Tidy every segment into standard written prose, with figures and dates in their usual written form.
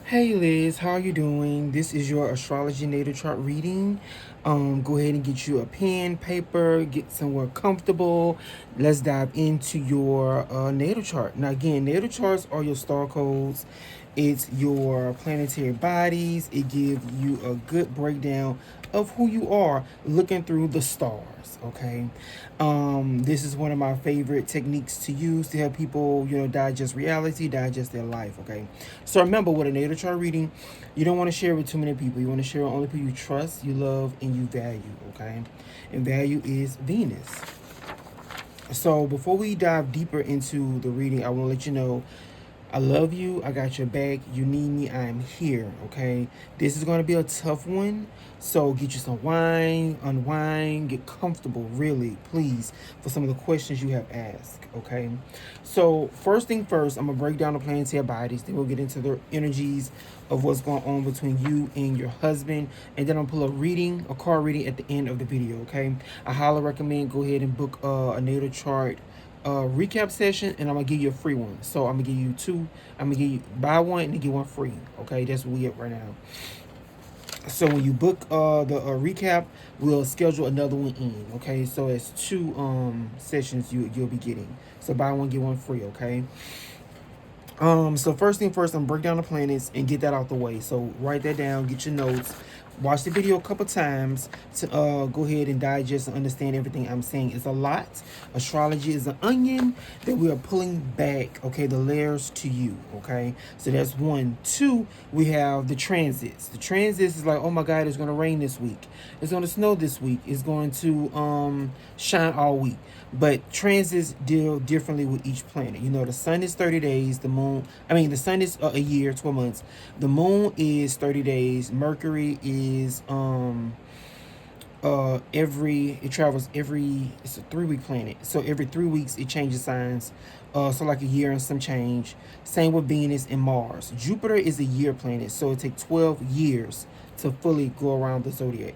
Hey Liz, how are you doing? This is your astrology natal chart reading. Go ahead and get you a pen, paper, get somewhere comfortable. Let's dive into your natal chart. Now, again, natal charts are your star codes. It's your planetary bodies. It gives you a good breakdown of who you are looking through the stars. Okay, this is one of my favorite techniques to use to help people, digest reality, digest their life. Okay, so remember, with a natal chart reading, you don't want to share with too many people. You want to share with only people you trust, you love, and you value. Okay, and value is Venus. So before we dive deeper into the reading, I want to let you know I love you. I got your back. You need me. I am here. Okay. This is going to be a tough one. So get you some wine, unwind, get comfortable, really, please, for some of the questions you have asked. Okay. So, first thing first, I'm going to break down the planetary bodies. Then we'll get into the energies of what's going on between you and your husband. And then I'll pull a card reading at the end of the video. Okay. I highly recommend go ahead and book a natal chart recap session, and I'm gonna give you a free one. So I'm gonna give you two. I'm gonna give you buy one and get one free. Okay, that's what we at right now. So when you book the recap, we'll schedule another one in. Okay, so it's two sessions you'll be getting. So buy one get one free. Okay. So first thing first, I'm break down the planets and get that out the way. So write that down, get your notes, watch the video a couple times to go ahead and digest and understand everything I'm saying. It's a lot. Astrology is an onion that we are pulling back, okay, the layers to you, okay? So that's one. Two, we have the transits. The transits is like, oh my God, it's gonna rain this week. It's gonna snow this week. It's going to shine all week. But transits deal differently with each planet. You know, the sun is 30 days, the sun is a year, 12 months. The moon is 30 days. Mercury is it travels it's a 3 week planet. So every 3 weeks it changes signs. So like a year and some change. Same with Venus and Mars. Jupiter is a year planet, so it takes 12 years to fully go around the zodiac.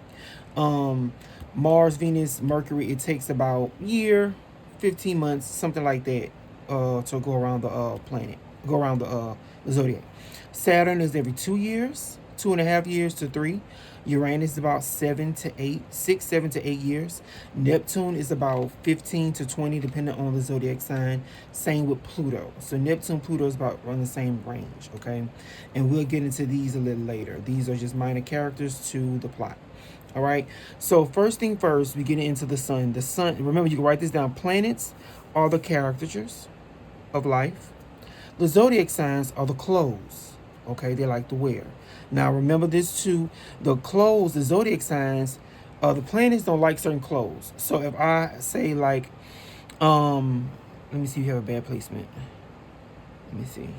Um Mars, Venus, Mercury, it takes about year, 15 months, something like that, to go around the planet, go around the zodiac. Saturn is every 2 years, 2.5 years to three. Uranus is about 7 to 8 years. Neptune is about 15 to 20, depending on the zodiac sign. Same with Pluto. So Neptune, Pluto is about on the same range, okay? And we'll get into these a little later. These are just minor characters to the plot. All right. So first thing first, we get into the sun. The sun. Remember, you can write this down. Planets are the caricatures of life. The zodiac signs are the clothes. Okay, they like to wear. Now remember this too. The clothes, the zodiac signs, the planets don't like certain clothes. So if I say like, let me see if you have a bad placement. Let me see.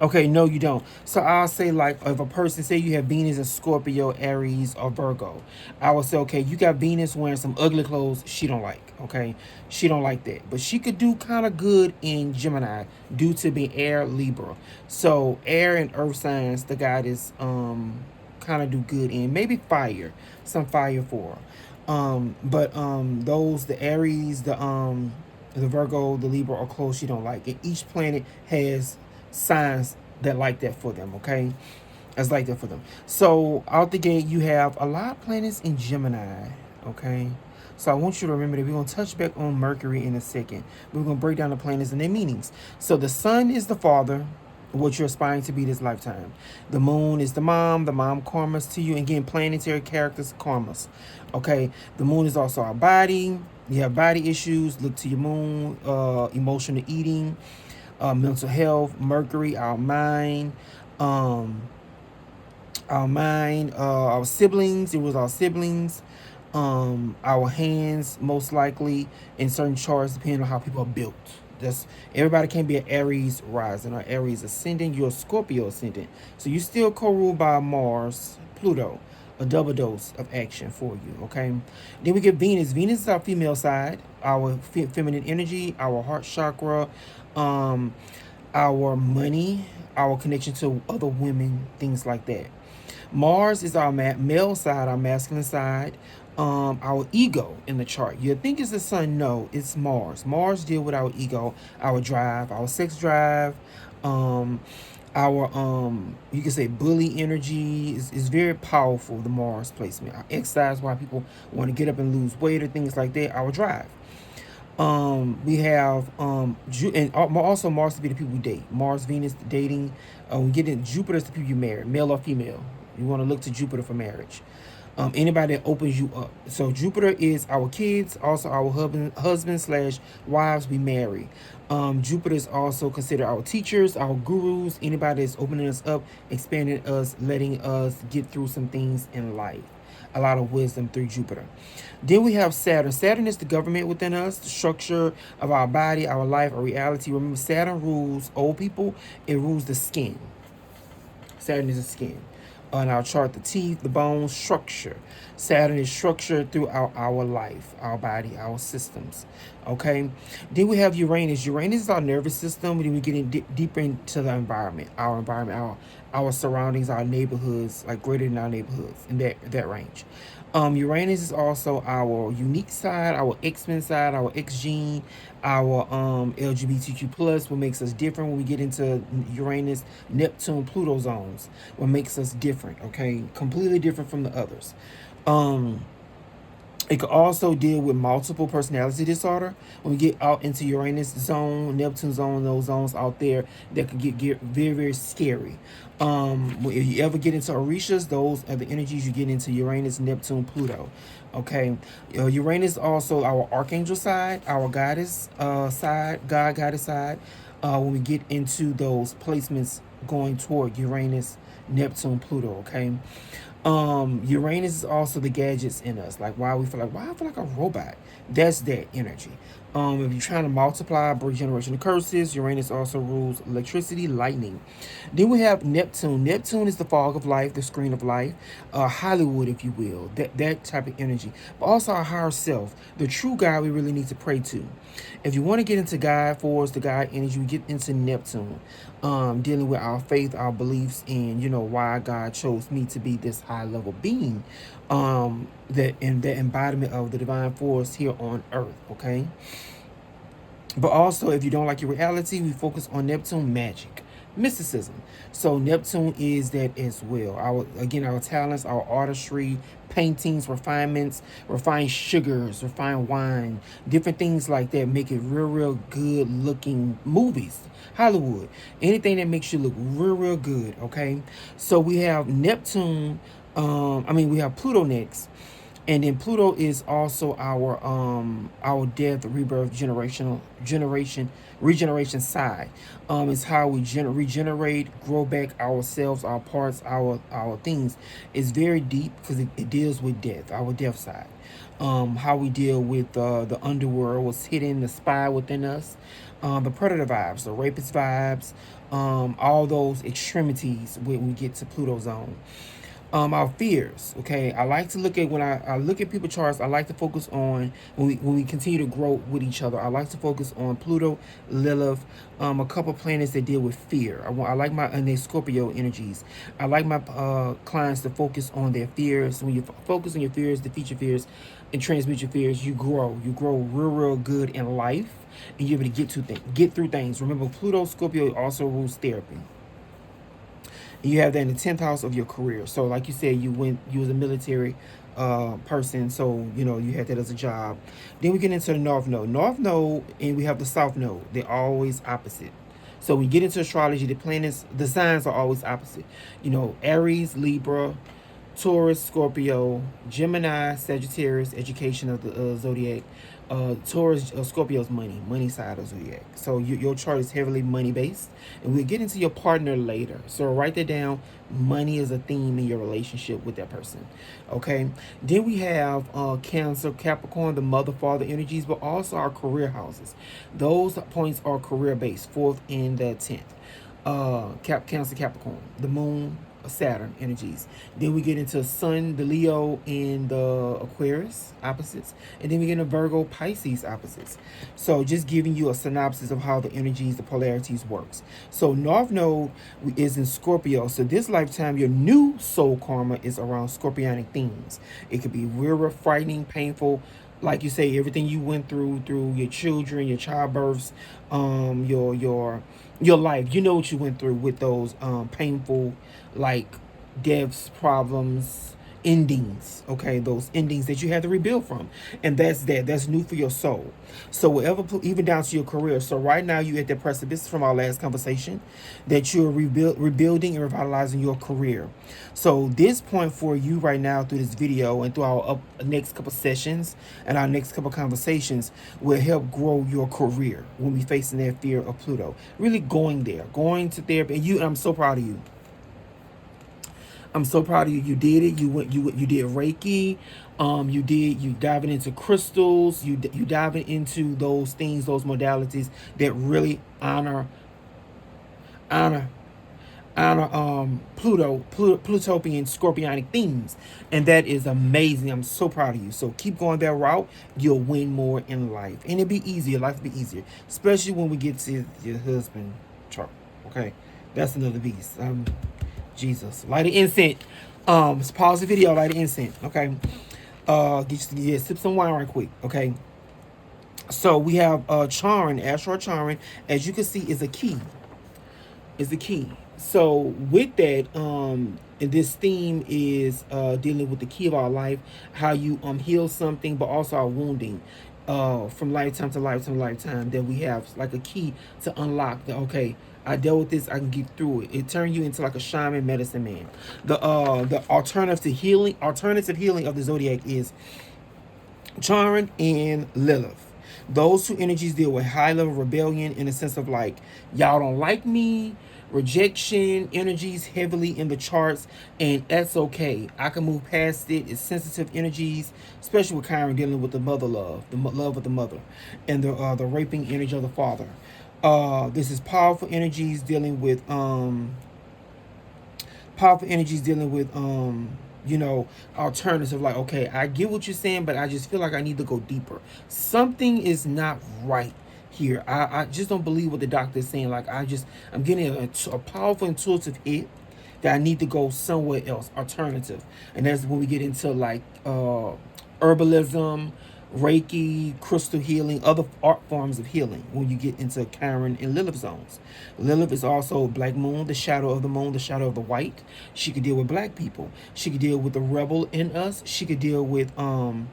Okay, no, you don't. So I'll say like if a person say you have Venus in Scorpio, Aries, or Virgo, I will say okay, you got Venus wearing some ugly clothes she don't like. Okay, she don't like that, but she could do kind of good in Gemini due to being air Libra. So air and earth signs, the guy is kind of do good in maybe fire, some fire for her. But those the Aries, the Virgo, the Libra are clothes she don't like, and each planet has signs that like that for them, okay? That's like that for them. So out the gate, you have a lot of planets in Gemini, okay? So I want you to remember that we're going to touch back on Mercury in a second. We're going to break down the planets and their meanings. So the sun is the father, what you're aspiring to be this lifetime. The moon is the mom karmas to you. Again, planetary characters, karmas. Okay, the moon is also our body. You have body issues, look to your moon, emotional eating, mental health. Mercury, um, our siblings. It was our siblings. Our hands, most likely, in certain charts, depending on how people are built. That's everybody can be an Aries rising or Aries ascendant. You're a Scorpio ascendant, so you still co-ruled by Mars, Pluto. A double dose of action for you. Okay. Then we get Venus. Venus is our female side, our feminine energy, our heart chakra, um, our money, our connection to other women, things like that. Mars is our male side, our masculine side, our ego in the chart. You think it's the sun? No, it's Mars. Mars deal with our ego, our drive, our sex drive, um, Our you can say bully energy is very powerful. The Mars placement, our exercise, why people want to get up and lose weight or things like that. Our drive. We have and also Mars to be the people we date. Mars, Venus, dating. We get in Jupiter's the people you marry, male or female. You want to look to Jupiter for marriage. Anybody that opens you up. So Jupiter is our kids, also our husband slash wives we marry. Jupiter is also considered our teachers, our gurus, anybody that's opening us up, expanding us, letting us get through some things in life. A lot of wisdom through Jupiter. Then we have Saturn. Saturn is the government within us, the structure of our body, our life, our reality. Remember, Saturn rules old people, it rules the skin. Saturn is the skin. On our chart, the teeth, the bones, structure. Saturn is structured throughout our life, our body, our systems. Okay. Then we have Uranus. Uranus is our nervous system. Then we get in deeper into the environment, our surroundings, our neighborhoods, like greater than our neighborhoods, in that range. Uranus is also our unique side, our X-Men side, our X gene, our LGBTQ plus, what makes us different when we get into Uranus, Neptune, Pluto zones, what makes us different, okay? Completely different from the others. Um, it could also deal with multiple personality disorder. When we get out into Uranus zone, Neptune zone, those zones out there that could get very, very scary. If you ever get into Orishas, those are the energies you get into Uranus, Neptune, Pluto. Okay. Uranus also our archangel side, our goddess side, goddess side. When we get into those placements going toward Uranus, Neptune, Pluto, okay? Uranus is also the gadgets in us, like why I feel like a robot. That's that energy. If you're trying to multiply, break generational curses, Uranus also rules electricity, lightning. Then we have Neptune. Neptune is the fog of life, the screen of life, Hollywood, if you will, that type of energy. But also our higher self, the true God we really need to pray to. If you want to get into God force, the God energy, we get into Neptune, dealing with our faith, our beliefs, and why God chose me to be this high level being, that embodiment of the divine force here on Earth. Okay. But also, if you don't like your reality, we focus on Neptune magic, mysticism. So Neptune is that as well. Our talents, our artistry, paintings, refinements, refined sugars, refined wine, different things like that make it real, real good looking movies. Hollywood, anything that makes you look real, real good. Okay, so we have Neptune. We have Pluto next. And then Pluto is also our death, rebirth, regeneration side. It's how we regenerate, grow back ourselves, our parts, our things. It's very deep because it deals with death, our death side. How we deal with the underworld, what's hidden, the spy within us, the predator vibes, the rapist vibes, all those extremities when we get to Pluto zone. Our fears. Okay, I like to look at when I look at people charts. I like to focus on when we continue to grow with each other. I like to focus on Pluto, Lilith, a couple planets that deal with fear. I like my and their Scorpio energies. I like my clients to focus on their fears. When you focus on your fears, defeat your fears, and transmute your fears, you grow. You grow real, real good in life, and you're able to get through things. Remember, Pluto, Scorpio also rules therapy. You have that in the 10th house of your career. So like you said, you was a military person, so you had that as a job. Then we get into the north node, and we have the south node. They're always opposite. So we get into astrology, the planets, the signs are always opposite. Aries, Libra, Taurus, Scorpio, Gemini, Sagittarius, education of the zodiac. Taurus, Scorpio's money side of zodiac. So your chart is heavily money based, and we'll get into your partner later. So write that down. Money is a theme in your relationship with that person. Okay. Then we have Cancer, Capricorn, the mother father energies, but also our career houses. Those points are career based, 4th and the 10th. Cancer, Capricorn, the moon, Saturn energies. Then we get into Sun, the Leo, and the Aquarius opposites, and then we get into Virgo, Pisces opposites. So just giving you a synopsis of how the energies, the polarities works. So North Node is in Scorpio. So this lifetime, your new soul karma is around Scorpionic themes. It could be real frightening, painful. Like you say, everything you went through your children, your childbirths, your your life. You know what you went through with those painful, like, deaths, problems, endings. Okay, those endings that you had to rebuild from, and that's new for your soul. So whatever, even down to your career. So right now you at the precipice from our last conversation that you're rebuilding and revitalizing your career. So this point for you right now through this video and through our next couple sessions and our next couple conversations will help grow your career when we facing that fear of Pluto. Really going there, going to therapy, and I'm so proud of you. I'm so proud of you. You did it. You did Reiki. You diving into crystals. You diving into those things, those modalities that really honor Plutopian, Scorpionic themes. And that is amazing. I'm so proud of you. So keep going that route. You'll win more in life. And it'll be easier. Life will be easier. Especially when we get to your husband, Charles. Okay? That's another beast. Jesus. Light an incense. Pause the video, light an incense. Okay? Sip some wine right quick. Okay? So we have Charon, Astro Charon, as you can see, is a key. Is the key. So with that, and this theme is dealing with the key of our life, how you heal something, but also our wounding, from lifetime to lifetime to lifetime. That we have like a key to unlock. That okay, I dealt with this, I can get through it. It turned you into like a shaman, medicine man. The alternative healing of the zodiac is Charon and Lilith. Those two energies deal with high level rebellion in the sense of like, y'all don't like me, rejection energies heavily in the charts, and that's okay. I can move past it. It's sensitive energies, especially with Chiron dealing with the mother love, the love of the mother, and the raping energy of the father. This is powerful energies dealing with alternative, like, okay, I get what you're saying, but I just feel like I need to go deeper. Something is not right here. I just don't believe what the doctor is saying. Like, I'm getting a powerful intuitive hit that I need to go somewhere else, alternative. And that's when we get into like herbalism, Reiki, crystal healing, other art forms of healing when you get into Chiron and Lilith zones. Lilith is also black moon, the shadow of the moon, the shadow of the white. She could deal with black people. She could deal with the rebel in us. She could deal with the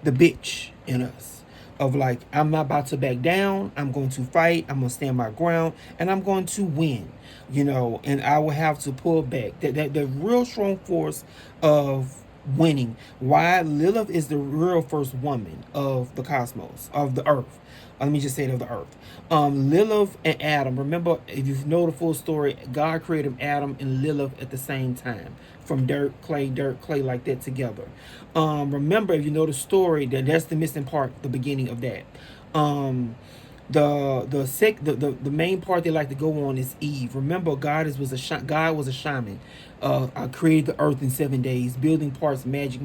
bitch in us. Of like, I'm not about to back down. I'm going to fight. I'm going to stand my ground. And I'm going to win. And I will have to pull back. The real strong force of winning. Why? Lilith is the real first woman of the cosmos, of the earth. Let me just say it, of the earth. Lilith and Adam. Remember, if you know the full story, God created Adam and Lilith at the same time. From dirt, clay, like that together. Remember, if you know the story, that's the missing part, the beginning of that. The main part they like to go on is Eve. Remember, God was a shaman. I created the earth in 7 days, building parts, magic.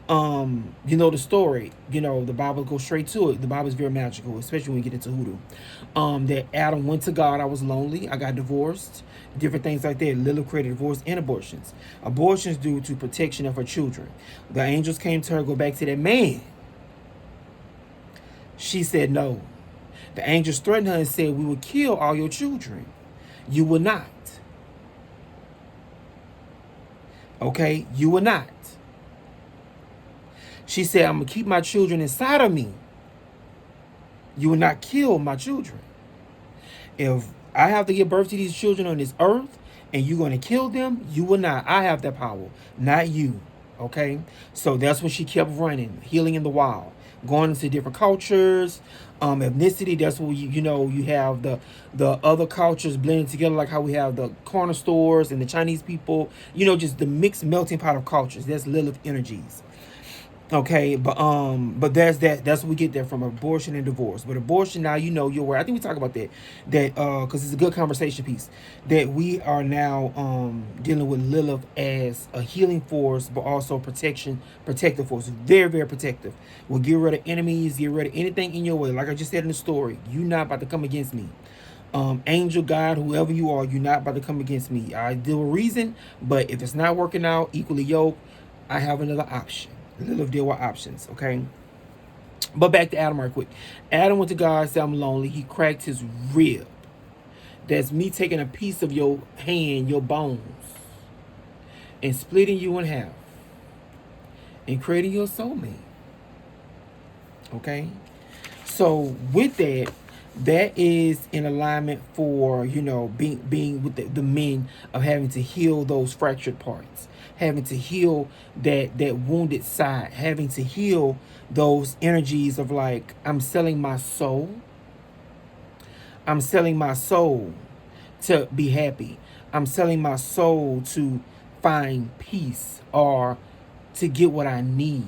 You know the story. The Bible goes straight to it. The Bible is very magical, especially when you get into hoodoo. That Adam went to God. I was lonely. I got divorced. Different things like that. Lilith created divorce and abortions. Abortions due to protection of her children. The angels came to her, go back to that man. She said no. The angels threatened her and said, we will kill all your children. You will not. Okay? You will not. She said, I'm going to keep my children inside of me. You will not kill my children. If I have to give birth to these children on this earth and you're going to kill them, you will not. I have that power, not you. Okay? So that's when she kept running, healing in the wild, going into different cultures, ethnicity. That's where you have the other cultures blending together, like how we have the corner stores and the Chinese people, just the mixed melting pot of cultures. That's Lilith energies. Okay, but that's what we get there from abortion and divorce. But abortion, now you're aware. I think we talk about that because it's a good conversation piece, that we are now dealing with Lilith as a healing force, but also protective force. Very, very protective. Will get rid of enemies, get rid of anything in your way. Like I just said in the story, you're not about to come against me. Angel, God, whoever you are, you're not about to come against me. I deal with reason, but if it's not working out, equally yoked, I have another option. Lilith deal with options, okay? But back to Adam right quick. Adam went to God, said, I'm lonely. He cracked his rib. That's me taking a piece of your hand, your bones, and splitting you in half and creating your soulmate. Okay? So with that, that is in alignment for, being with the men of having to heal those fractured parts, having to heal that wounded side, having to heal those energies of like, I'm selling my soul to be happy. I'm selling my soul to find peace or to get what I need,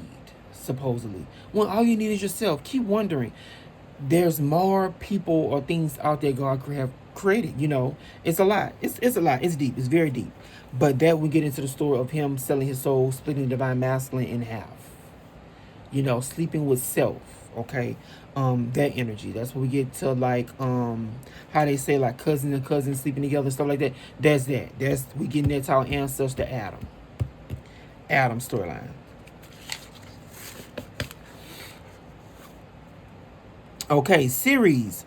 supposedly. When all you need is yourself. Keep wondering. There's more people or things out there God could have created. It's a lot. It's a lot. It's deep. It's very deep. But that we get into the story of him selling his soul, splitting the divine masculine in half. Sleeping with self. Okay, that energy. That's what we get to, like, how they say, like, cousin and cousin sleeping together, stuff like that. That's that. That's we getting that to our ancestor Adam. Adam storyline. Okay, Ceres,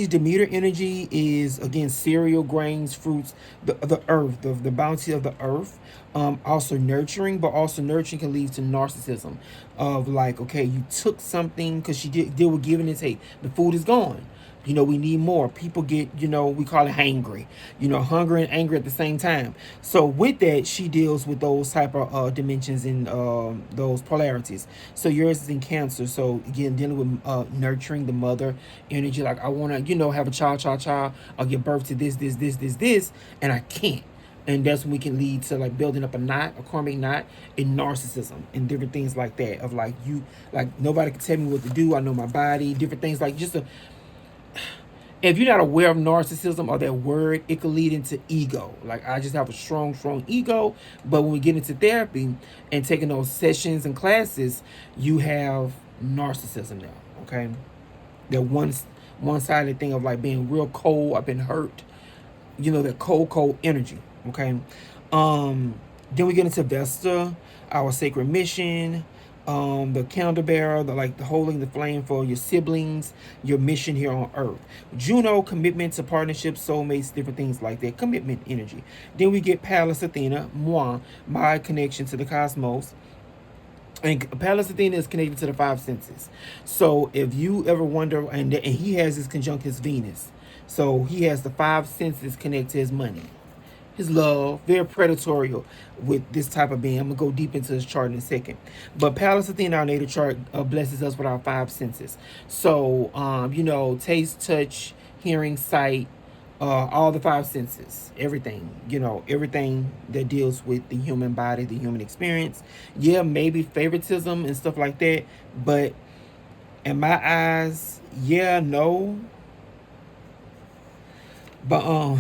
Demeter energy is, again, cereal, grains, fruits, the earth, the bounty of the earth. Also nurturing, but also nurturing can lead to narcissism. Of like, okay, you took something because she did deal with giving and take. The food is gone. We need more. People get, we call it hangry. Hungry and angry at the same time. So with that, she deals with those type of dimensions and those polarities. So yours is in Cancer. So again, dealing with nurturing the mother energy. Like, I want to, have a child. I'll give birth to this, and I can't. And that's when we can lead to, like, building up a karmic knot, in narcissism and different things like that. Of like, nobody can tell me what to do. I know my body, different things, like, just a, if you're not aware of narcissism or that word, it could lead into ego. Like, I just have a strong ego. But when we get into therapy and taking those sessions and classes, you have narcissism now. Okay, that one-sided thing of like being real cold. I've been hurt. That cold energy. Okay. Then we get into Vesta, our sacred mission. The candle bearer, the holding the flame for your siblings, your mission here on Earth. Juno, commitment to partnerships, soulmates, different things like that. Commitment energy. Then we get Pallas Athena, moi, my connection to the cosmos. And Pallas Athena is connected to the five senses. So if you ever wonder, and he has his conjunctus Venus. So he has the five senses connected to his money, his love, very predatory with this type of being. I'm going to go deep into his chart in a second. But Pallas Athena, our natal chart, blesses us with our five senses. So, taste, touch, hearing, sight, all the five senses, everything, everything that deals with the human body, the human experience. Yeah, maybe favoritism and stuff like that. But in my eyes, yeah, no. But,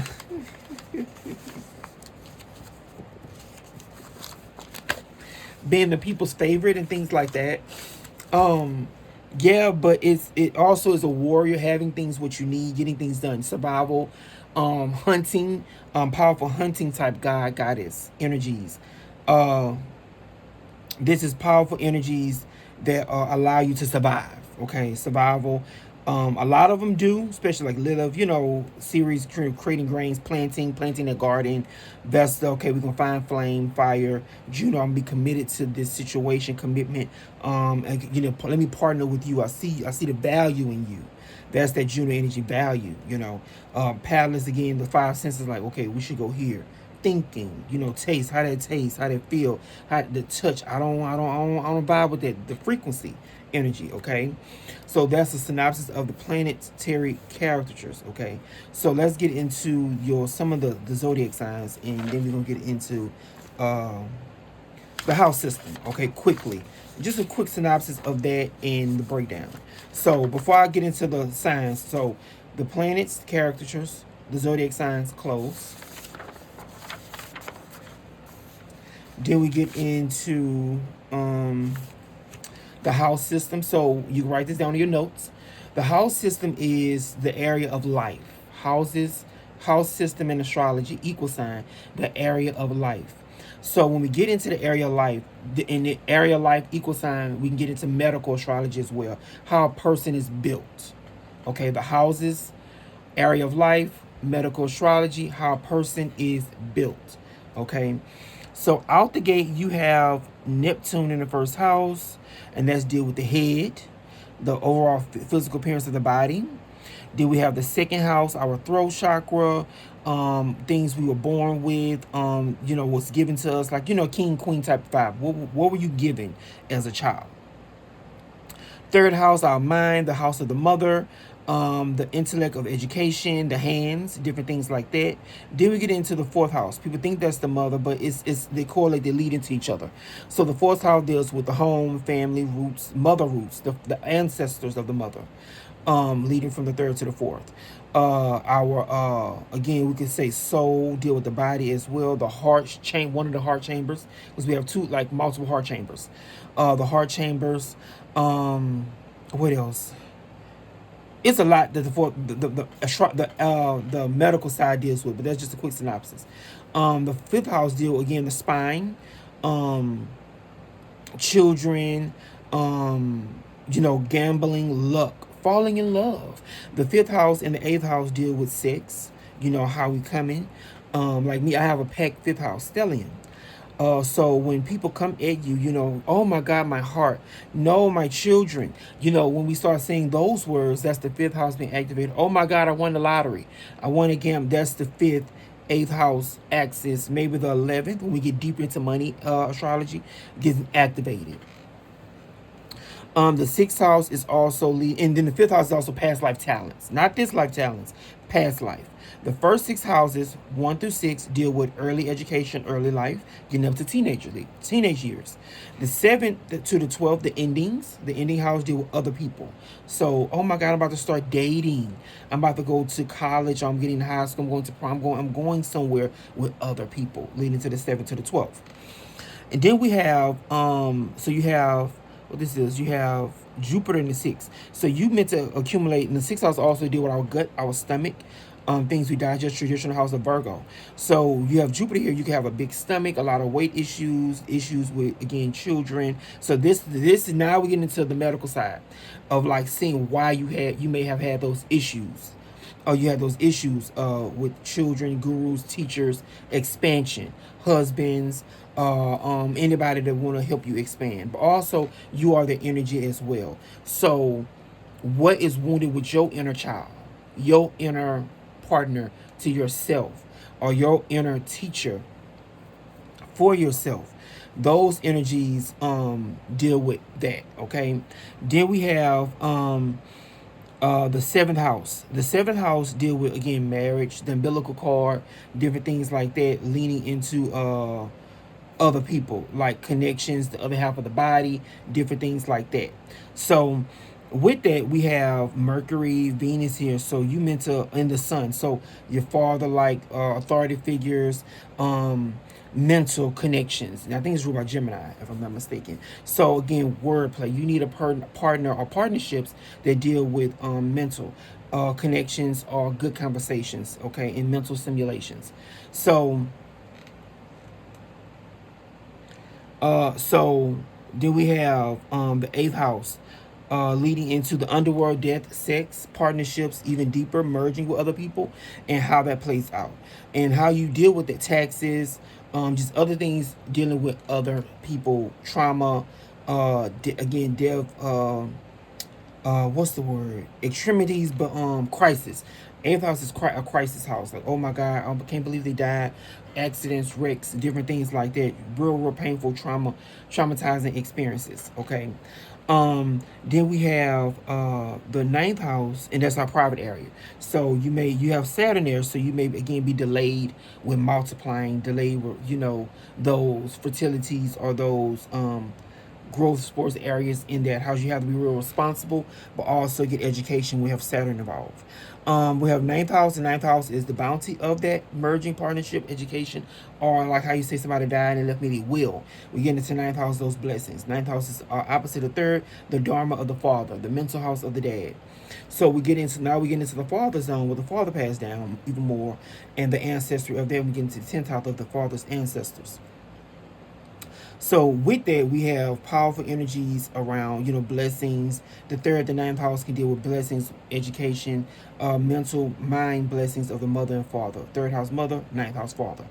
being the people's favorite and things like that. Yeah, but it also is a warrior, having things what you need, getting things done, survival, hunting, powerful hunting type goddess energies. This is powerful energies that allow you to survive. Okay, survival. A lot of them do, especially like Lilith, series creating grains, planting a garden. Vesta, okay, we're gonna find flame, fire. Juno, I'm gonna be committed to this situation, commitment. Let me partner with you. I see the value in you. That's that Juno energy value. Pallas, again, the five senses. Like, okay, we should go here. Thinking, taste, how that feel, how the touch. I don't vibe with that. The frequency energy. Okay, so that's a synopsis of the planetary caricatures. Okay, so let's get into some of the zodiac signs, and then we're gonna get into the house system. Okay, quickly, just a quick synopsis of that and the breakdown. So before I get into the signs, so the planets, caricatures, the zodiac signs, close. Then we get into the house system. So you can write this down in your notes. The house system is the area of life. House system in astrology, equal sign, the area of life. So when we get into the area of life, in the area of life, equal sign, we can get into medical astrology as well. How a person is built. Okay, the houses, area of life, medical astrology, how a person is built. Okay, so out the gate, you have Neptune in the first house, and that's deal with the head, the overall physical appearance of the body. Then we have the second house, our throat chakra, things we were born with, what's given to us, like, king, queen type of vibe. What were you given as a child? Third house, our mind, the house of the mother, the intellect of education, the hands, different things like that. Then we get into the fourth house. People think that's the mother, but it's they correlate, they lead into each other. So the fourth house deals with the home, family, roots, mother roots, the ancestors of the mother, leading from the third to the fourth. Our again, we could say soul, deal with the body as well. The heart one of the heart chambers, because we have two, like, multiple heart chambers. The heart chambers. What else? It's a lot that the medical side deals with, but that's just a quick synopsis. The fifth house deal, again, the spine, um, children, gambling, luck, falling in love. The fifth house and the eighth house deal with sex. How we coming. Like me, I have a packed fifth house stellium. So when people come at you, oh my God, my heart, no, my children, when we start saying those words, that's the fifth house being activated. Oh my God, I won the lottery. I won again. That's the fifth, eighth house axis, maybe the 11th, when we get deeper into money astrology, gets activated. The sixth house is also lead, and then the fifth house is also past life talents, not this life talents, past life. The first six houses, 1 through 6, deal with early education, early life, getting up to teenage years. The seventh to the 12th, the ending house deal with other people. So, oh my God, I'm about to start dating. I'm about to go to college. I'm getting high school. I'm going to prom. I'm going somewhere with other people, leading to the 7th to the 12th. And then we have, so you have, what this is, you have Jupiter in the sixth. So you meant to accumulate, and the sixth house also deal with our gut, our stomach, things we digest, traditional house of Virgo. So you have Jupiter here, you can have a big stomach, a lot of weight issues with, again, children. So this is now we get into the medical side of, like, seeing why you may have had those issues. Or you have those issues with children, gurus, teachers, expansion, husbands, anybody that want to help you expand. But also, you are the energy as well. So what is wounded with your inner child, your inner partner to yourself, or your inner teacher for yourself? Those energies deal with that. Okay. Then we have the seventh house. The seventh house deal with, again, marriage, the umbilical cord, different things like that, leaning into other people, like connections, the other half of the body, different things like that. So with that, we have Mercury, Venus here. So you meant to, in the sun. So your father, like authority figures, mental connections. And I think it's ruled by Gemini, if I'm not mistaken. So again, wordplay. You need a partner or partnerships that deal with mental connections or good conversations, okay, and mental simulations. So then we have the eighth house, leading into the underworld, death, sex, partnerships, even deeper, merging with other people, and how that plays out, and how you deal with the taxes, just other things dealing with other people, trauma, again, death, what's the word? Extremities, but crisis. Eighth house is a crisis house. Like, oh my God, I can't believe they died. Accidents, wrecks, different things like that. Real painful traumatizing experiences. Okay. Then we have the ninth house, and that's our private area. So you have Saturn there, so you may again be delayed with multiplying, delayed with those fertilities or those growth sports areas in that house. You have to be real responsible, but also get education. We have Saturn involved. We have ninth house. The ninth house is the bounty of that merging partnership, education, or like how you say somebody died and left me the will. We get into ninth house, those blessings. Ninth house is opposite of third, the dharma of the father, the mental house of the dad. So we get into the father zone, where the father passed down even more, and the ancestry of that. We get into the 10th house of the father's ancestors. So with that, we have powerful energies around, blessings. The third, the ninth house can deal with blessings, education, mental, mind blessings of the mother and father. Third house mother, ninth house father.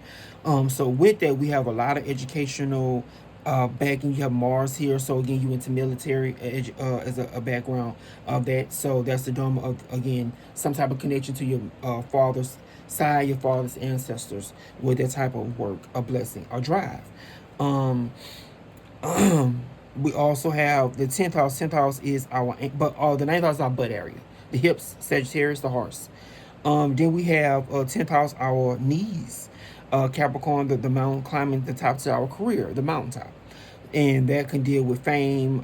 So with that, we have a lot of educational backing. You have Mars here, so again, you into military as a background of that. So that's the dome of, again, some type of connection to your father's side, your father's ancestors with that type of work, a blessing, a drive. Um, we also have the 10th house. 10th house is our, but the ninth house is our butt area, the hips, Sagittarius, the horse. Then we have 10th house, our knees, Capricorn, the mountain, climbing the top to our career, the mountaintop. And that can deal with fame,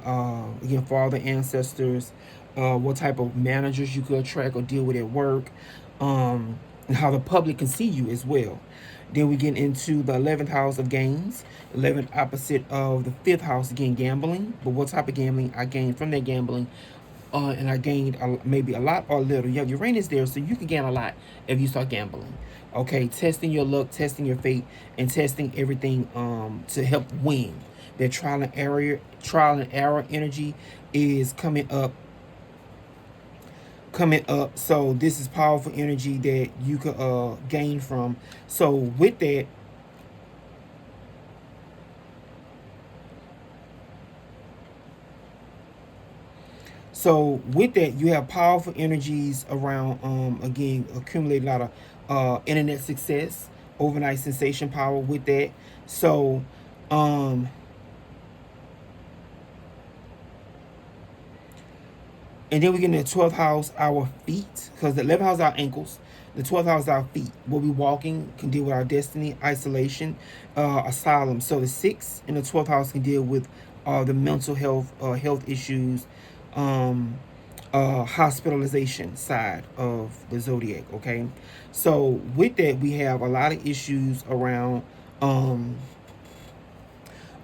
again, father, ancestors, what type of managers you could attract or deal with at work, and how the public can see you as well. Then we get into the 11th house of gains. 11th opposite of the 5th house, again, gambling. But what type of gambling? I gained from that gambling, and I gained maybe a lot or a little. You have Uranus there, so you can gain a lot if you start gambling. Okay, testing your luck, testing your fate, and testing everything to help win. That trial and error energy is coming up. So this is powerful energy that you could gain from. So with that, you have powerful energies around, again, accumulate a lot of internet success, overnight sensation power with that. So um and then we get in the 12th house, our feet, because the 11th house is our ankles. The 12th house is our feet. We'll be walking, can deal with our destiny, isolation, asylum. So the 6th and the 12th house can deal with the mental health issues, um, hospitalization side of the zodiac, okay? So with that, we have a lot of issues around um,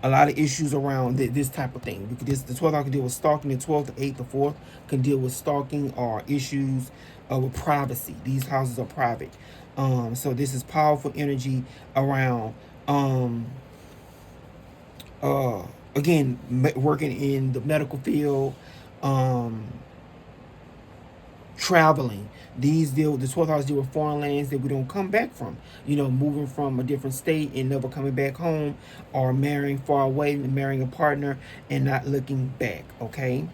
this type of thing. Because the 12th house can deal with stalking. The 12th, the 8th, the 4th can deal with stalking or issues with privacy. These houses are private. So this is powerful energy around, um, uh, again, working in the medical field, um, traveling. The 12th house deal with foreign lands that we don't come back from. Moving from a different state and never coming back home, or marrying far away, marrying a partner and not looking back. Okay.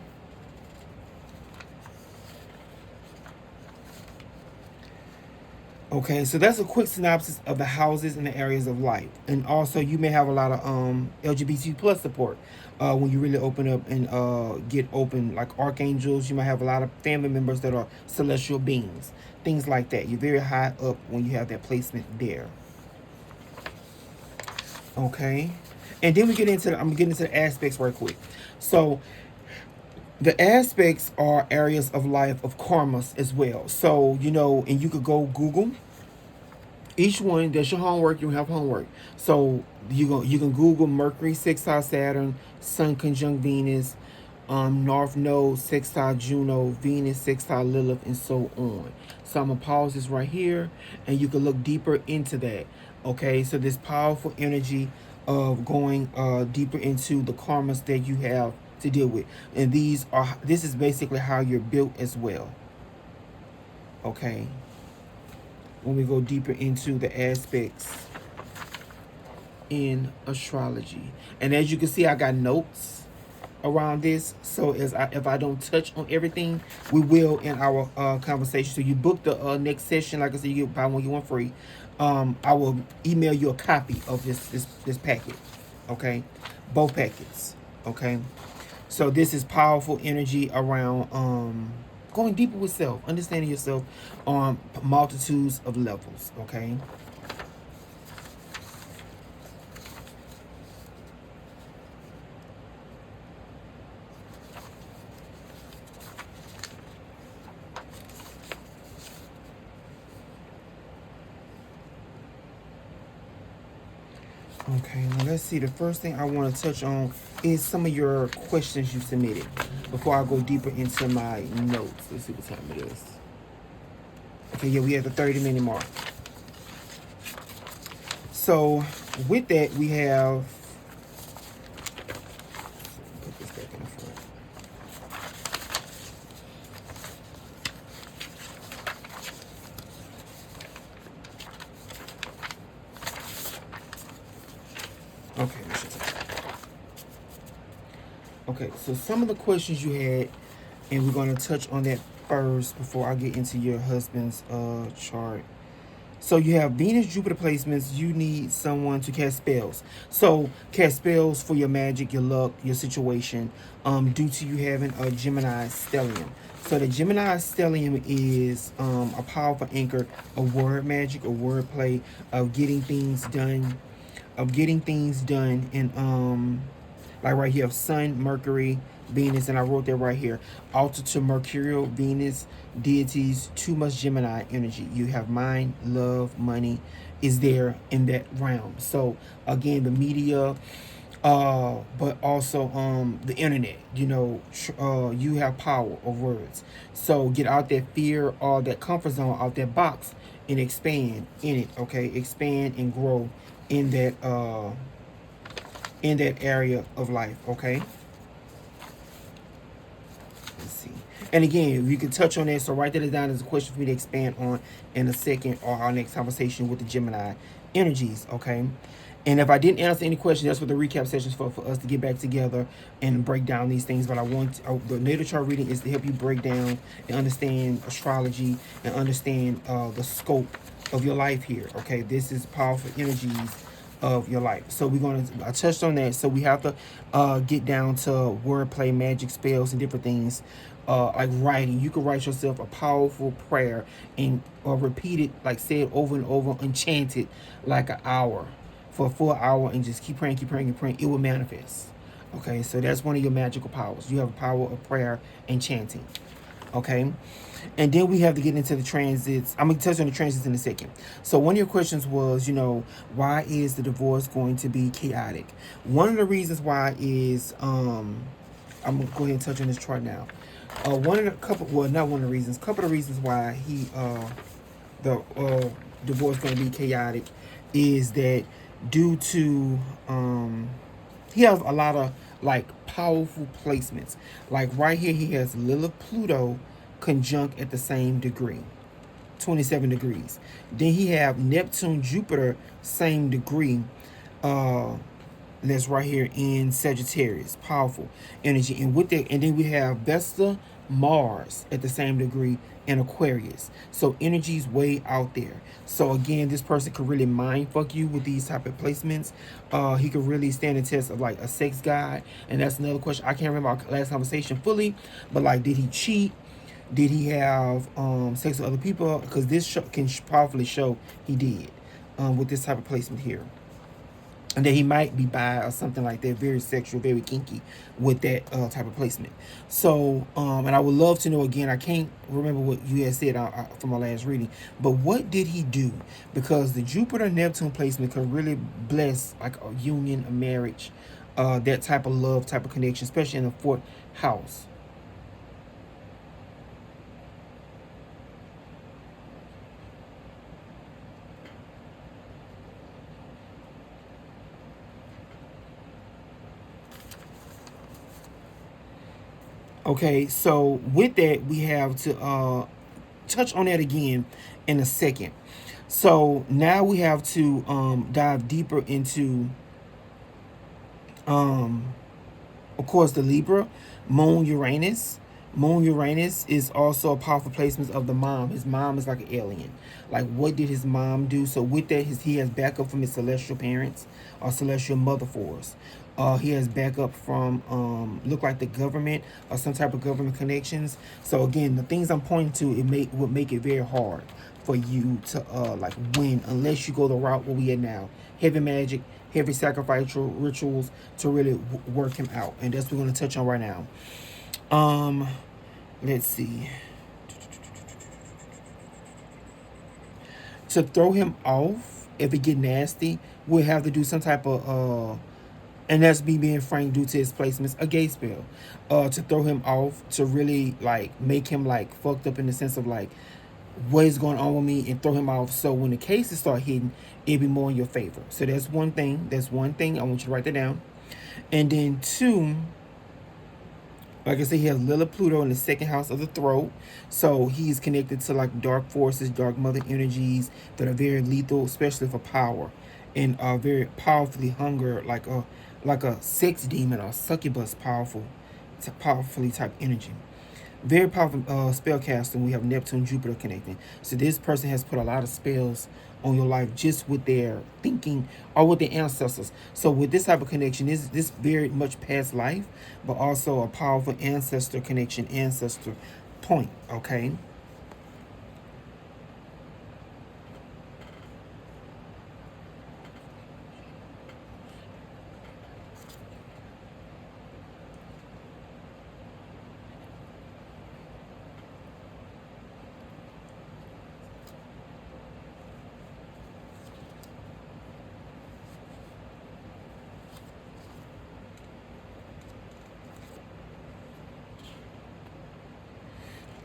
Okay, so that's a quick synopsis of the houses and the areas of life, and also you may have a lot of LGBT plus support when you really open up and get open, like archangels. You might have a lot of family members that are celestial beings, things like that. You're very high up when you have that placement there. Okay, and then I'm getting into the aspects right quick. So the aspects are areas of life of karmas as well. So and you could go Google each one. That's your homework. You have homework. So you can Google Mercury sextile Saturn, Sun conjunct Venus, North Node sextile Juno, Venus sextile Lilith, and so on. So I'm gonna pause this right here, and you can look deeper into that. Okay, so this powerful energy of going deeper into the karmas that you have to deal with, and this is basically how you're built as well. Okay, when we go deeper into the aspects in astrology. And as you can see, I got notes around this. So if I don't touch on everything, we will in our conversation. So you book the next session. Like I said, you get buy one, get one free. I will email you a copy of this packet. Okay, both packets. Okay, so this is powerful energy around going deeper with self, understanding yourself on multitudes of levels. Okay. Okay, now let's see. The first thing I want to touch on is some of your questions you submitted before I go deeper into my notes. Let's see what time it is. Okay, yeah, we have the 30-minute mark. So with that, we have Okay, okay, so some of the questions you had, and we're going to touch on that first before I get into your husband's chart. So you have Venus, Jupiter placements. You need someone to cast spells. So cast spells for your magic, your luck, your situation. Due to you having a Gemini stellium. So the Gemini stellium is a powerful anchor of word magic or word play, of getting things done, and like right here, Sun, Mercury, Venus, and I wrote that right here. Altar to Mercurial, Venus, deities, too much Gemini energy. You have mind, love, money is there in that realm. So again, the media, but also the internet. You have power of words. So get out that fear or that comfort zone, out that box, and expand in it. Okay, expand and grow in that area of life. Okay. Let's see. And again, you can touch on that. So write that down as a question for me to expand on in a second, or our next conversation with the Gemini energies. Okay. And if I didn't answer any questions, that's what the recap session is for us to get back together and break down these things. But the natal chart reading is to help you break down and understand astrology and understand the scope of your life here. Okay. This is powerful energies of your life. So I touched on that. So we have to get down to wordplay, magic, spells, and different things. Like writing, you can write yourself a powerful prayer and or repeat it, like say it over and over, and chant it like an hour, for a full hour, and just keep praying, keep praying, keep praying. It will manifest. Okay, so that's one of your magical powers. You have a power of prayer and chanting. Okay. And then we have to get into the transits. I'm going to touch on the transits in a second. So one of your questions was, why is the divorce going to be chaotic? One of the reasons why is, I'm going to go ahead and touch on this chart now. Not one of the reasons, couple of reasons why the divorce going to be chaotic is that due to, he has a lot of like powerful placements. Like right here, he has Lilith, Pluto conjunct at the same degree, 27 degrees. Then he have Neptune, Jupiter, same degree. That's right here in Sagittarius, powerful energy. And with that, and then we have Vesta, Mars at the same degree in Aquarius. So energy's way out there. So again, this person could really mind fuck you with these type of placements. He could really stand the test of like a sex guy. And that's another question. I can't remember our last conversation fully, but like, did he cheat? Did he have sex with other people? Because this can powerfully show he did with this type of placement here. And that he might be bi or something like that, very sexual, very kinky with that type of placement. So, and I would love to know, again, I can't remember what you had said from our last reading, but what did he do? Because the Jupiter-Neptune placement could really bless like a union, a marriage, that type of love, type of connection, especially in the fourth house. Okay, so with that, we have to touch on that again in a second. So now we have to dive deeper into, of course, the Libra, Moon, Uranus. Moon Uranus is also a powerful placement of the mom. His mom is like an alien. Like, what did his mom do? So with that, he has backup from his celestial parents or celestial mother force. He has backup from look like the government or some type of government connections. So again, the things I'm pointing to, would make it very hard for you to like win unless you go the route where we are now. Heavy magic, heavy sacrificial rituals to really work him out, and that's what we're going to touch on right now. Let's see. To throw him off, if it get nasty, we'll have to do some type of and that's me being frank due to his placements, a gay spell. To throw him off, to really like make him like fucked up in the sense of like what is going on with me, and throw him off. So when the cases start hitting, it'll be more in your favor. So that's one thing. That's one thing. I want you to write that down. And then two, like I said, he has Lilith, Pluto in the second house of the throat. So he's connected to like dark forces, dark mother energies that are very lethal, especially for power and very powerfully hunger, like a sex demon or succubus, powerfully type energy. Very powerful spellcaster. We have Neptune, Jupiter connecting. So this person has put a lot of spells on your life just with their thinking or with their ancestors. So with this type of connection, this very much past life, but also a powerful ancestor connection, ancestor point. Okay.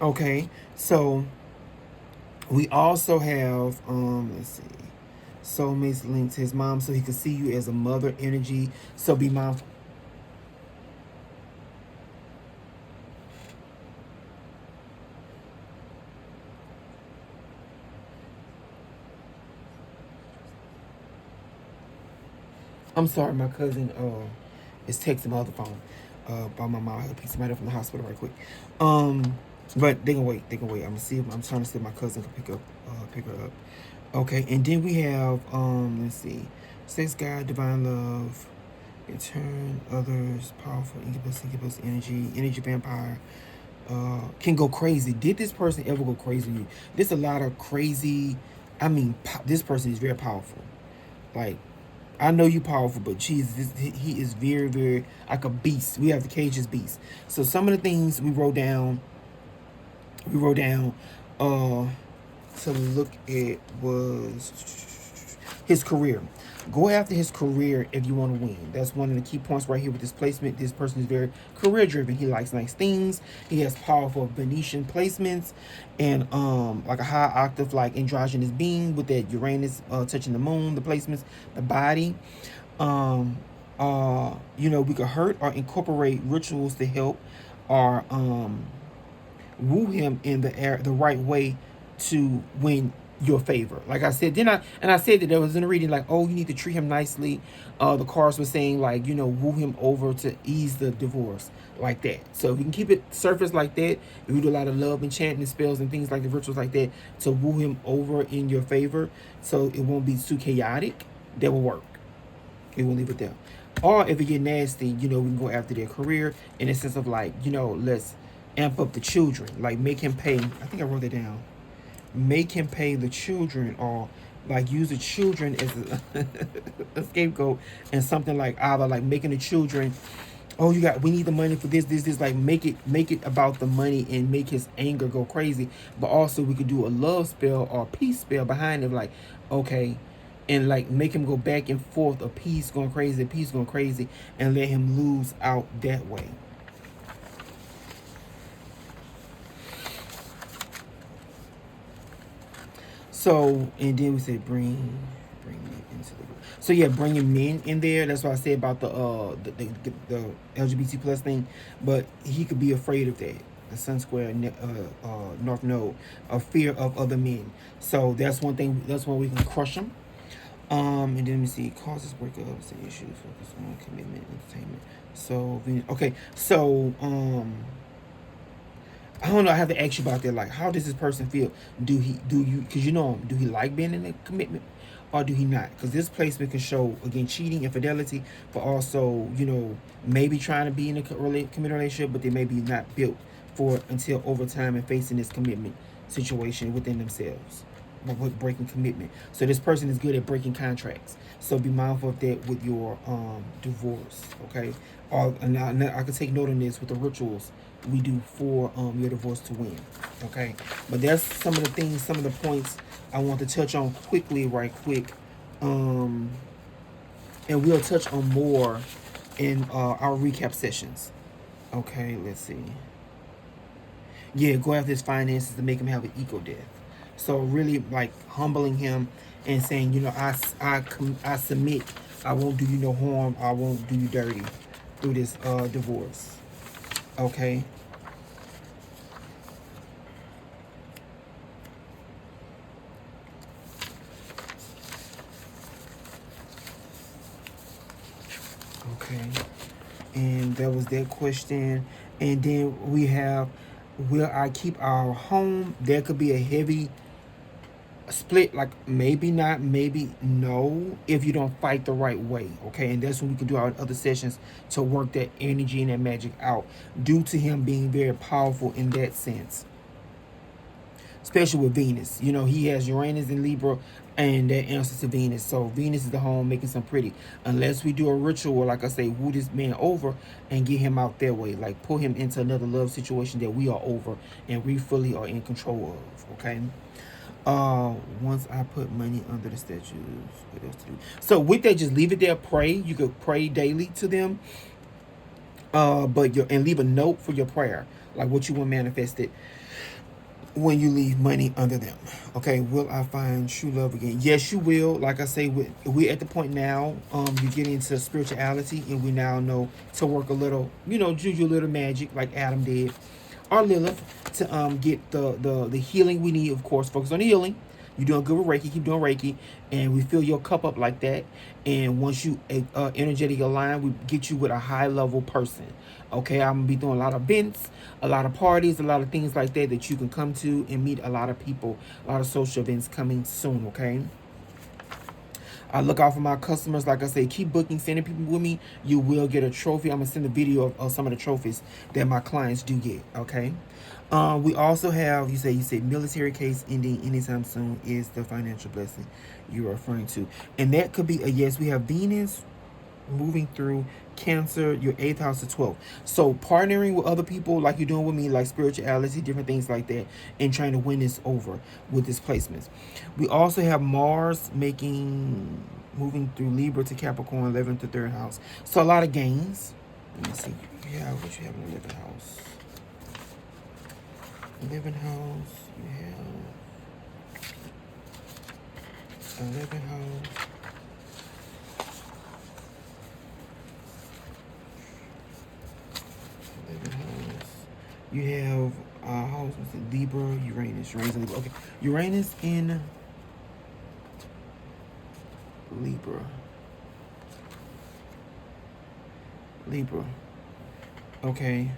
Okay. So we also have let's see, soulmates linked to his mom, so he could see you as a mother energy. So be mindful. I'm sorry, my cousin is texting my other phone. By my mom, I'll pick somebody up from the hospital right quick. Um, but they can wait. They can wait. I'm trying to see if my cousin can pick her up. Okay, and then we have let's see, sex god, divine love, return others, powerful incubus energy vampire. Can go crazy. Did this person ever go crazy on you? There's a lot of crazy. I mean, this person is very powerful. Like, I know you powerful, but Jesus, he is very, very like a beast. We have the cage's beast. So some of the things we wrote down, uh, to look at was his career. Go after his career if you want to win. That's one of the key points right here with this placement. This person is very career driven. He likes nice things. He has powerful Venetian placements, and like a high octave like androgynous being with that Uranus touching the moon. The placements, the body. Um, we could hurt or incorporate rituals to help, or woo him in the right way to win your favor. Like I said, I said that there was in a reading like, oh, you need to treat him nicely. The cards were saying like, woo him over to ease the divorce like that. So if you can keep it surface like that, if you do a lot of love enchanting spells and things like the rituals like that to woo him over in your favor, so it won't be too chaotic, that will work. It will leave it there. Or if it get nasty, we can go after their career in a sense of like, let's amp up the children. Like make him pay. I think I wrote that down. Make him pay the children, or like use the children as a scapegoat, and something like either like making the children, oh, we need the money for this, like make it about the money and make his anger go crazy. But also we could do a love spell or a peace spell behind it, like, okay, and like make him go back and forth, a peace going crazy, and let him lose out that way. So, and then we say bring it into the. So yeah, bringing men in there. That's what I said about the LGBT plus thing. But he could be afraid of that. The Sun Square North Node, a fear of other men. So that's one thing. That's one we can crush him. And then we see causes breakups and issues, focus on commitment, entertainment. So okay, so I don't know. I have to ask you about that. Like, how does this person feel? Do you? Because you know him. Do he like being in a commitment, or do he not? Because this placement can show again cheating, infidelity, but also maybe trying to be in a committed relationship, but they may be not built for it until over time and facing this commitment situation within themselves, with breaking commitment. So this person is good at breaking contracts. So be mindful of that with your divorce. Okay, or and I can take note on this with the rituals we do for your divorce to win. Okay, but that's some of the things, some of the points I want to touch on quickly, right quick, um, and we'll touch on more in our recap sessions. Okay, let's see. Yeah, go after his finances to make him have an eco death. So really, like humbling him and saying, I submit. I won't do you no harm. I won't do you dirty through this divorce. Okay. Okay. And that was that question. And then we have, will I keep our home? There could be a heavy split, like maybe not, maybe no, if you don't fight the right way. Okay. And that's when we can do our other sessions to work that energy and that magic out, due to him being very powerful in that sense, especially with Venus. You know, he has Uranus in Libra, and that answers to Venus. So Venus is the home, making some pretty. Unless we do a ritual, like I say, woo this man over and get him out that way, like pull him into another love situation that we are over and we fully are in control of. Okay. Once I put money under the statues, what else to do? So with that, just leave it there. Pray. You could pray daily to them. But and leave a note for your prayer, like what you want manifested when you leave money under them. Okay, will I find true love again? Yes, you will. Like I say, we at the point now, you get into spirituality, and we now know to work a little, juju, a little magic, like Adam did, or Lilith, to get the healing we need. Of course, focus on the healing. You're doing good with Reiki. Keep doing Reiki, and we fill your cup up like that. And once you energetic align, we get you with a high level person. Okay, I'm gonna be doing a lot of events, a lot of parties, a lot of things like that that you can come to and meet a lot of people. A lot of social events coming soon. Okay. I look out for my customers. Like I say, keep booking, sending people with me. You will get a trophy. I'm gonna send a video of some of the trophies that my clients do get. Okay. We also have, you say military case ending anytime soon is the financial blessing you're referring to, and that could be a yes. We have Venus moving through Cancer, your 8th house to 12th. So partnering with other people like you're doing with me, like spirituality, different things like that, and trying to win this over with this placements. We also have Mars moving through Libra to Capricorn, 11th to 3rd house. So a lot of gains. Let me see. Yeah, what you have in the 11th house? 11th house. You have 11th house. You have house, Libra, Uranus in Libra. Okay, Uranus in Libra. Okay.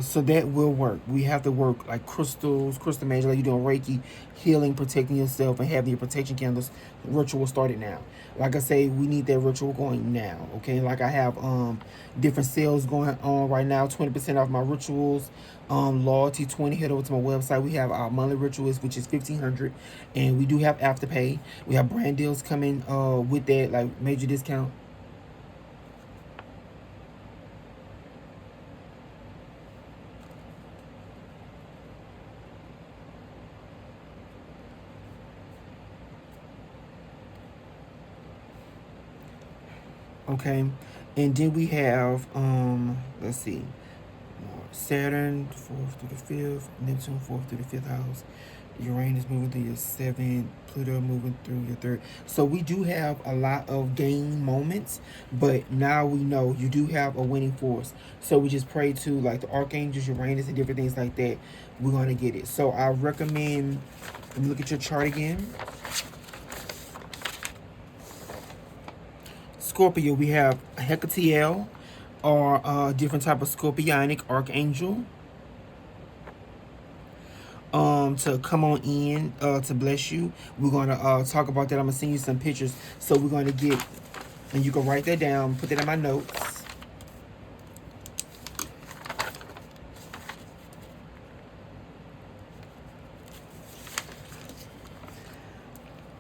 So that will work. We have to work like crystals, crystal magic, like you're doing Reiki, healing, protecting yourself, and having your protection candles ritual started now. Like I say, we need that ritual going now. Okay, like I have different sales going on right now. 20% off my rituals. Loyalty 20. Head over to my website. We have our monthly rituals, which is 1,500, and we do have afterpay. We have brand deals coming with that, like major discount. Okay, and then we have let's see, Saturn 4th through the 5th, Neptune 4th through the 5th house, Uranus moving through your 7th, Pluto moving through your 3rd. So we do have a lot of gain moments, but now we know you do have a winning force. So we just pray to like the archangels, Uranus, and different things like that. We're gonna get it. So I recommend, let me look at your chart again. Scorpio, we have Hecatiel, or a different type of scorpionic archangel, to come on in to bless you. We're gonna talk about that. I'm gonna send you some pictures, so we're gonna get, and you can write that down, put that in my notes.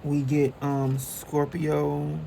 We get Scorpio.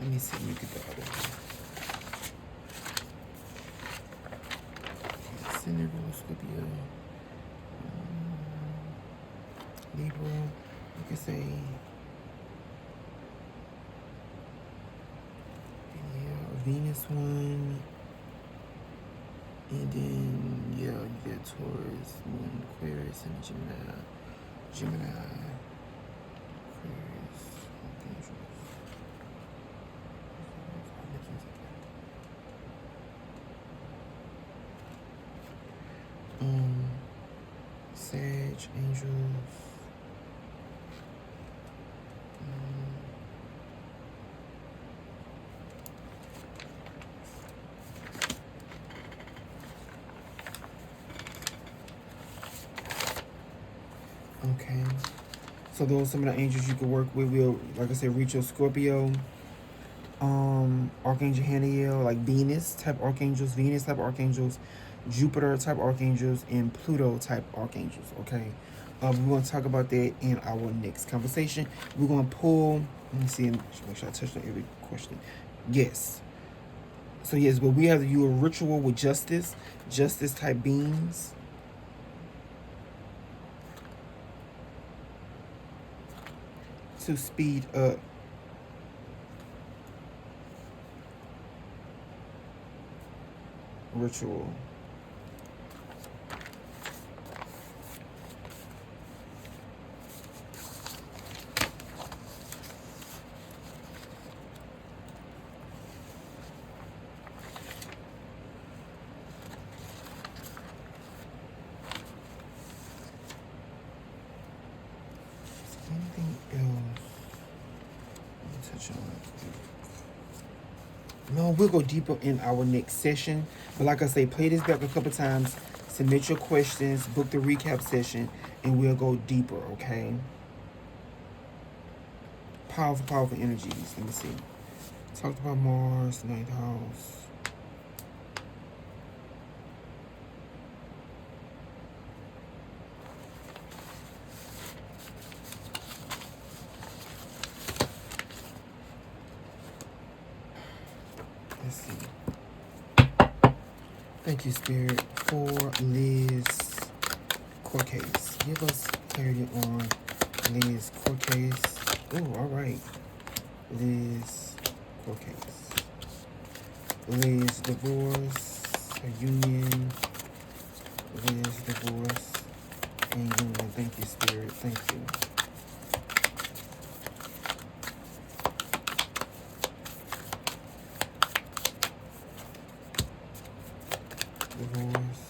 Let me see. Let me get the other one. Libra, you can say, yeah, Venus one, and then, yeah, you got Taurus, Moon, Aquarius, and Gemini. Aquarius, Sag, Angels. Okay. So those are some of the angels you can work with. Will, like I said, reach your Scorpio. Archangel Haniel, like Venus type archangels, Jupiter type archangels, and Pluto type archangels. Okay. We're going to talk about that in our next conversation. We're going to pull. Let me see. Make sure I touched on every question. Yes. So yes, but we have to do a ritual with justice type beings. To speed up ritual. Anything else? Touch on it. No, we'll go deeper in our next session. But like I say, play this back a couple times. Submit your questions. Book the recap session, and we'll go deeper. Okay. Powerful energies. Let me see. Talked about Mars, 9th house. Let's see. Thank you, Spirit, for Liz court case. Give us clarity on Liz court case. Oh, all right. Liz court case. Liz divorce, a union. Liz divorce and union. Thank you, Spirit. Thank you. Divorce.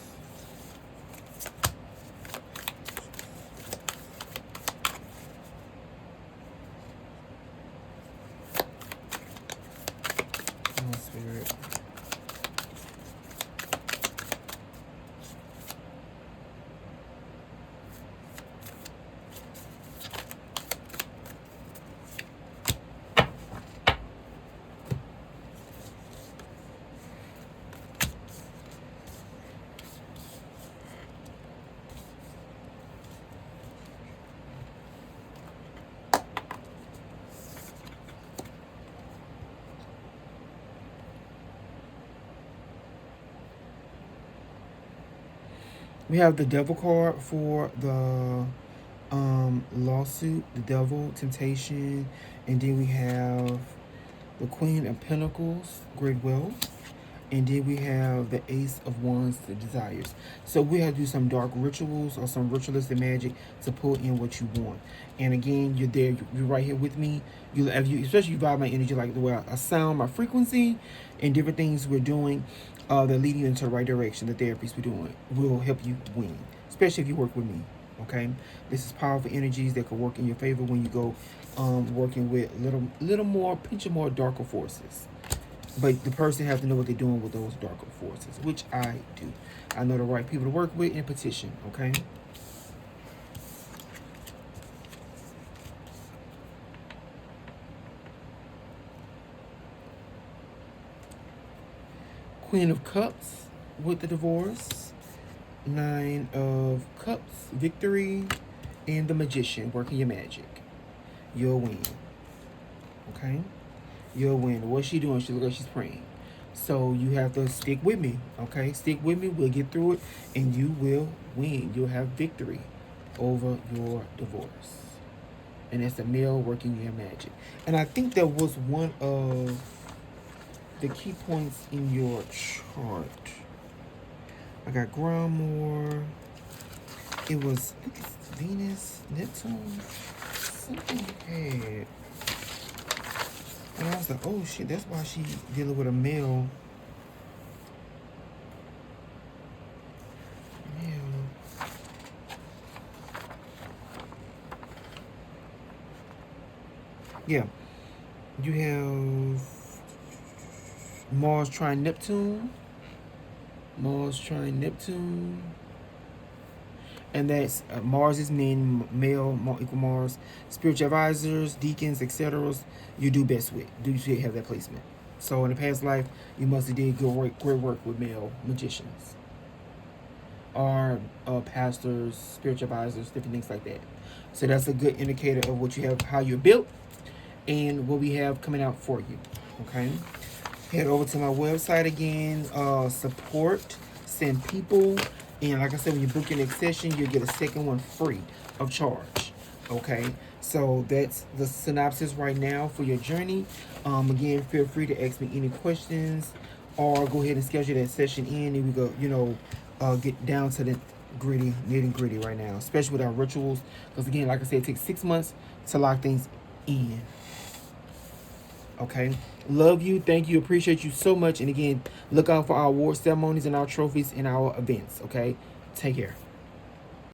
Oh, Spirit. We have the Devil card for the lawsuit, the Devil, temptation, and then we have the Queen of Pentacles, great wealth, and then we have the Ace of Wands, the desires. So we have to do some dark rituals or some ritualistic magic to pull in what you want. And again, you're there, you're right here with me. You, especially you vibe my energy, like the way I sound, my frequency, and different things we're doing. That lead you into the right direction. The therapies we're doing will help you win, especially if you work with me. Okay, this is powerful energies that could work in your favor when you go working with little more, pinch of more darker forces. But the person has to know what they're doing with those darker forces, which I do. I know the right people to work with and petition. Okay. Queen of Cups with the divorce. 9 of Cups, victory, and the Magician, working your magic. You'll win. Okay? You'll win. What's she doing? She looks like she's praying. So you have to stick with me, okay? Stick with me. We'll get through it, and you will win. You'll have victory over your divorce. And that's the male working your magic. And I think that was one of the key points in your chart. I got ground. It was Venus, Neptune, something had. And I was like, oh shit, that's why she dealing with a male. Yeah. You have Mars trine Neptune. Mars trine Neptune. And that's Mars is men, male, equal Mars, spiritual advisors, deacons, etc. You do best with. You should have that placement. So in the past life, you must have did great work with male magicians, or pastors, spiritual advisors, different things like that. So that's a good indicator of what you have, how you're built, and what we have coming out for you. Okay. Head over to my website again. Support, send people, and like I said, when you book your next session, you'll get a second one free of charge. Okay, so that's the synopsis right now for your journey. Again, feel free to ask me any questions, or go ahead and schedule that session in, and we go, get down to the gritty, nitty gritty right now, especially with our rituals. Because again, like I said, it takes 6 months to lock things in. Okay, love you, thank you, appreciate you so much, and again, look out for our award ceremonies and our trophies and our events. Okay, take care.